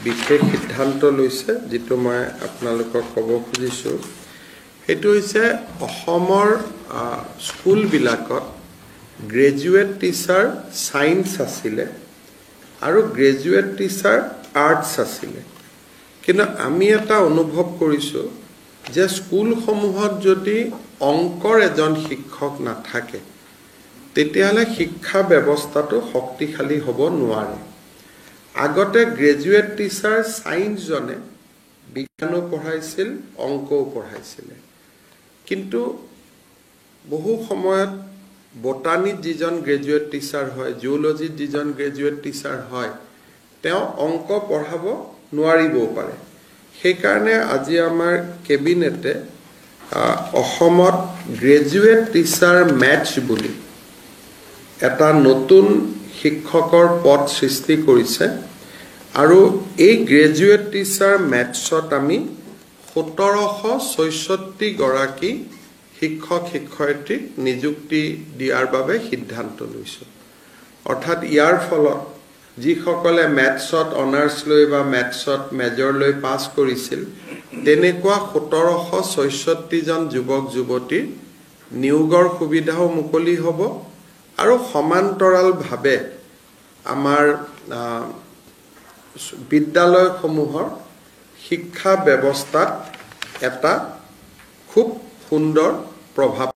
বিশেষ সিদ্ধান্ত লৈছে যেটো মই আপোনালোকক ক'ব খুজিছোঁ সেইটো হৈছে অসমৰ স্কুলবিলাকত গ্ৰেজুৱেট টিচাৰ সায়েন্স আছিলে আৰু গ্ৰেজুৱেট টিচাৰ আৰ্টছ আছিলে কিন্তু আমি এটা অনুভৱ কৰিছোঁ যে স্কুলসমূহত যদি অংকৰ এজন শিক্ষক নাথাকে তেতিয়াহ'লে শিক্ষা ব্যৱস্থাটো শক্তিশালী হ'ব নোৱাৰে আগতে গ্ৰেজুৱেট টিচাৰ সায়েন্স জনে বিজ্ঞানো পঢ়াইছিল অংকও পঢ়াইছিল কিন্তু বহু সময়ত বটানীত যিজন গ্ৰেজুৱেট টিচাৰ হয় জিঅ'লজিত যিজন গ্ৰেজুৱেট টিচাৰ হয় তেওঁ অংক পঢ়াব নোৱাৰিবও পাৰে সেইকাৰণে আজি আমাৰ কেবিনেটে অসমত গ্ৰেজুৱেট টিচাৰ মেটচ বুলি এটা নতুন শিক্ষকৰ পদ সৃষ্টি কৰিছে আৰু এই গ্ৰেজুৱেট টিচাৰ মেথছত আমি 1766 গৰাকী শিক্ষক শিক্ষয়িত্ৰীক নিযুক্তি দিয়াৰ বাবে সিদ্ধান্ত লৈছো অৰ্থাৎ ইয়াৰ ফলত যিসকলে মেথছত অনাৰ্স লৈ বা মেথছত মেজৰ লৈ পাছ কৰিছিল তেনেকুৱা 1766 জন যুৱক যুৱতী নিয়োগৰ সুবিধাও মুকলি হ'ব আৰু সমান্তৰালভাৱে আমাৰ বিদ্যালয়সমূহৰ শিক্ষা ব্যৱস্থাত এটা খুব সুন্দৰ প্ৰভাৱ